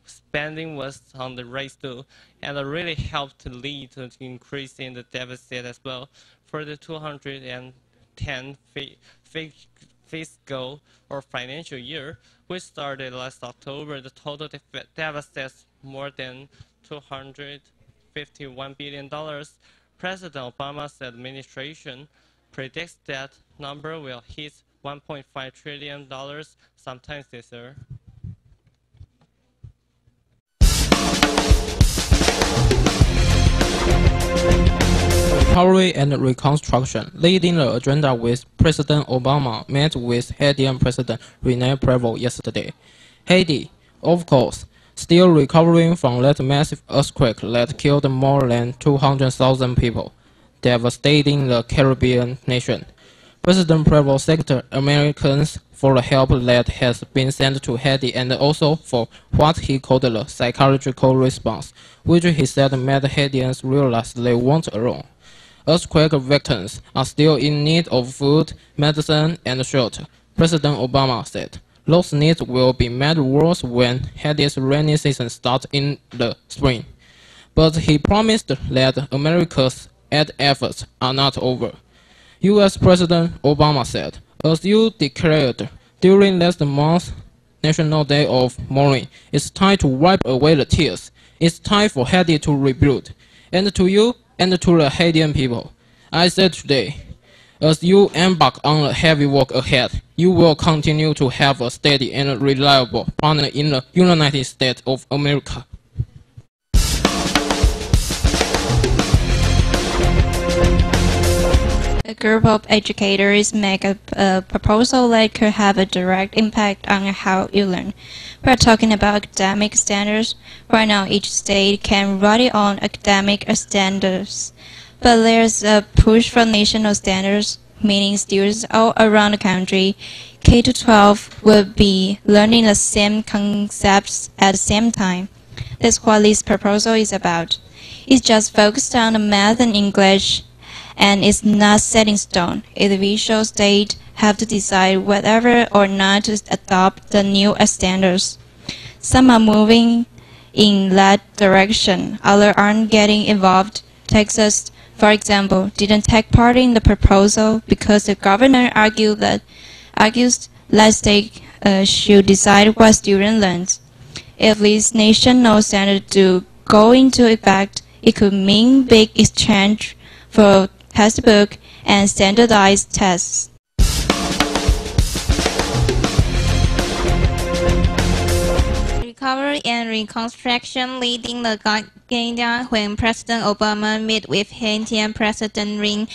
spending was on the rise too, and it really helped to lead to increase in the deficit as well. For the 210 fiscal or financial year, which started last October, the total deficit more than $251 billion. President Obama's administration predicts that number will hit $1.5 trillion sometime this year. Recovery and Reconstruction, leading the agenda with President Obama met with Haitian President Rene Prevost yesterday. Haiti, of course, still recovering from that massive earthquake that killed more than 200,000 people, devastating the Caribbean nation. President Prevost thanked Americans for the help that has been sent to Haiti and also for what he called the psychological response, which he said made Haitians realize they weren't alone. Earthquake victims are still in need of food, medicine, and shelter, President Obama said. Those needs will be made worse when Haiti's rainy season starts in the spring. But he promised that America's aid efforts are not over. U.S. President Obama said, as you declared during last month's National Day of Mourning, it's time to wipe away the tears. It's time for Haiti to rebuild. And to you and to the Haitian people, I said today, as you embark on the heavy work ahead, you will continue to have a steady and reliable partner in the United States of America. A group of educators make a proposal that could have a direct impact on how you learn. We're talking about academic standards. Right now, each state can write its own academic standards. But there's a push for national standards, meaning students all around the country, K to 12, will be learning the same concepts at the same time. That's what this proposal is about. It's just focused on the math and English, and it's not set in stone. Individual states have to decide whether or not to adopt the new standards. Some are moving in that direction, others aren't getting involved. Texas, for example, didn't take part in the proposal because the governor argues that state should decide what students learn. If these national standards do go into effect, it could mean big exchange for textbook and standardized tests. Recovery and Reconstruction, leading the agenda when President Obama met with Haitian President Rene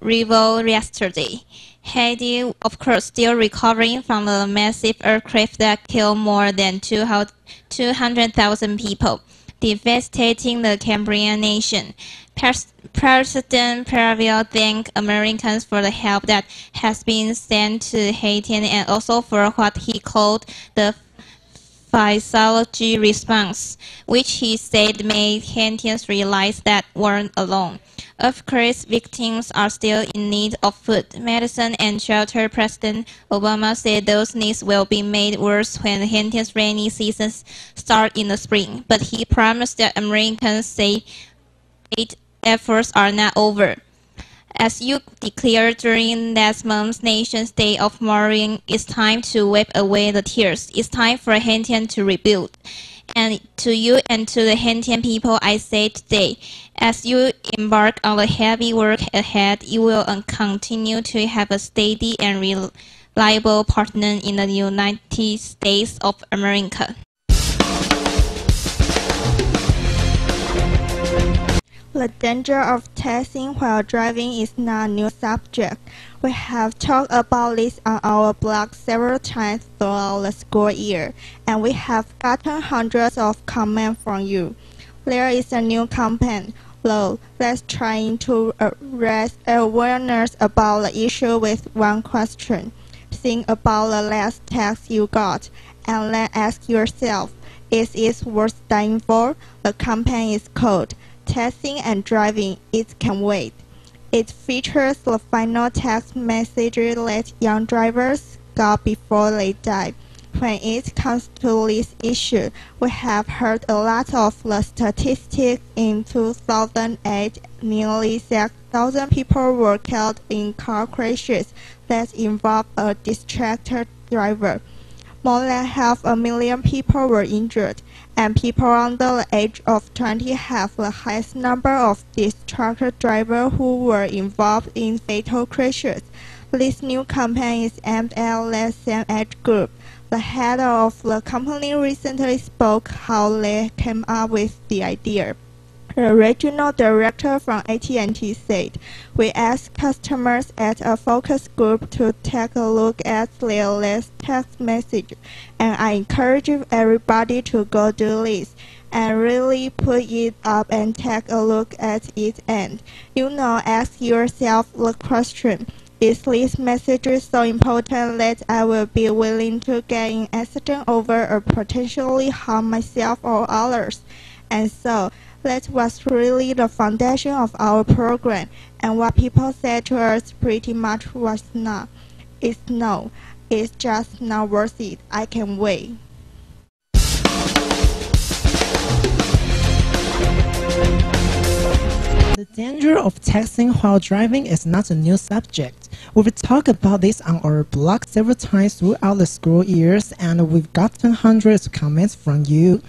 Prevost yesterday. Haiti, of course, still recovering from the massive earthquake that killed more than 200,000 people, devastating the Caribbean nation. President Prevost thanked Americans for the help that has been sent to Haiti and also for what he called the psychological response, which he said made Haitians realize that weren't alone. Of course, victims are still in need of food, medicine, and shelter. President Obama said those needs will be made worse when Haiti's rainy seasons start in the spring, but he promised that Americans say aid efforts are not over. As you declared during last month's Nation's Day of Mourning, it's time to wipe away the tears. It's time for Haitian to rebuild. And to you and to the Haitian people, I say today, as you embark on the heavy work ahead, you will continue to have a steady and reliable partner in the United States of America. The danger of texting while driving is not a new subject. We have talked about this on our blog several times throughout the school year, and we have gotten hundreds of comments from you. There is a new campaign, though, that's trying to raise awareness about the issue with one question. Think about the last text you got, and then ask yourself, is it worth dying for? The campaign is called Texting and Driving, It Can Wait. It features the final text message that young drivers got before they died. When it comes to this issue, we have heard a lot of the statistics. In 2008, nearly 6,000 people were killed in car crashes that involved a distracted driver. More than 500,000 people were injured, and people under the age of 20 have the highest number of distracted drivers who were involved in fatal crashes. This new campaign is aimed at that same age group. The head of the company recently spoke how they came up with the idea. The regional director from AT&T said, "We asked customers at a focus group to take a look at their last text message, and I encourage everybody to go do this and really put it up and take a look at it and, ask yourself the question, is this message so important that I will be willing to get in accident over or potentially harm myself or others?" And so, that was really the foundation of our program, and what people said to us pretty much was no, it's just not worth it, I can wait. The danger of texting while driving is not a new subject. We've talked about this on our blog several times throughout the school years, and we've gotten hundreds of comments from you.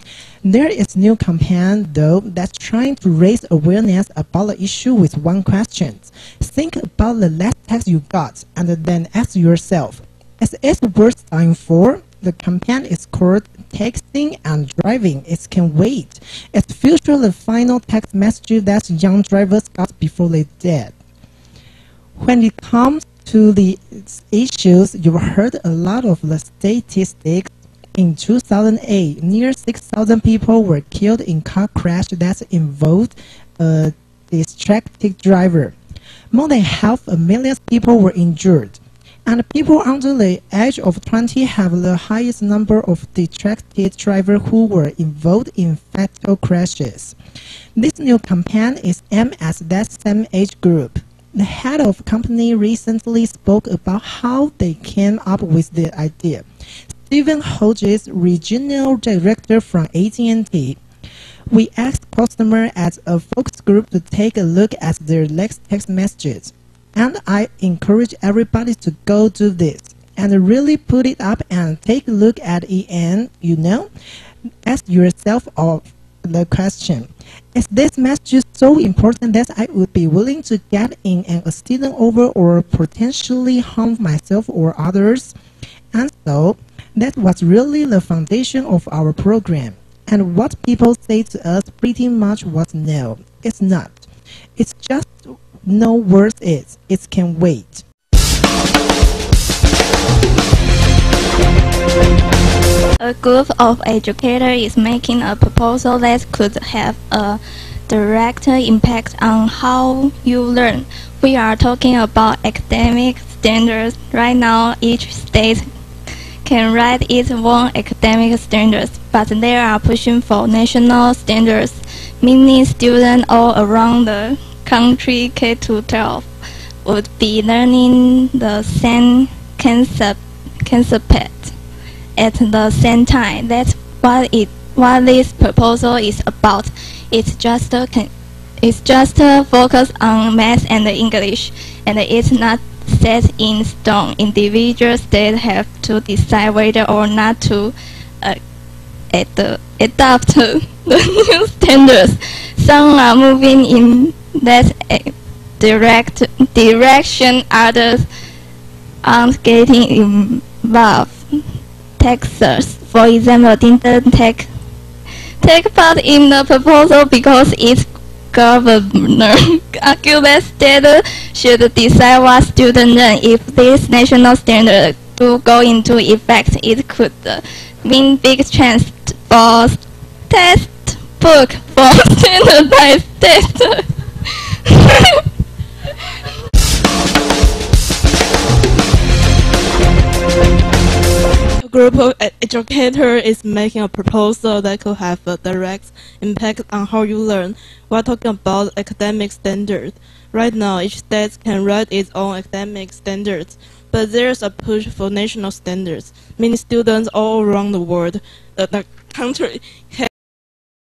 There is a new campaign, though, that's trying to raise awareness about the issue with one question. Think about the last text you got, and then ask yourself, is it worth dying for? The campaign is called Texting and Driving. It can wait. It's featured the final text message that young drivers got before they did. When it comes to the issues, you've heard a lot of the statistics. In 2008, near 6,000 people were killed in car crash that involved a distracted driver. More than 500,000 people were injured. And people under the age of 20 have the highest number of distracted drivers who were involved in fatal crashes. This new campaign is aimed at that same age group. The head of the company recently spoke about how they came up with the idea. Stephen Hodges, regional director from AT&T, "We asked customers at a focus group to take a look at their latest text messages. And I encourage everybody to go do this and really put it up and take a look at it and, ask yourself the question, is this message so important that I would be willing to get in an accident over or potentially harm myself or others?" And so, that was really the foundation of our program. And what people say to us pretty much was no, it's not. It's just no worth it. It can wait. A group of educators is making a proposal that could have a direct impact on how you learn. We are talking about academic standards. Right now, each state can write its own academic standards, but they are pushing for national standards, meaning students all around the country K-12 would be learning the same concept at the same time. That's what this proposal is about. It's just focus on math and English, and it's not set in stone. Individual states have to decide whether or not to adopt the new standards. Some are moving in that direction, others aren't getting involved. Texas, for example, didn't take part in the proposal because its governor argued that states should decide what students learn. If this national standard do go into effect, it could mean big chance for textbook for standardized tests. A group of educators is making a proposal that could have a direct impact on how you learn. We're talking about academic standards. Right now, each state can write its own academic standards. but there's a push for national standards. Many students all around the world, the country, have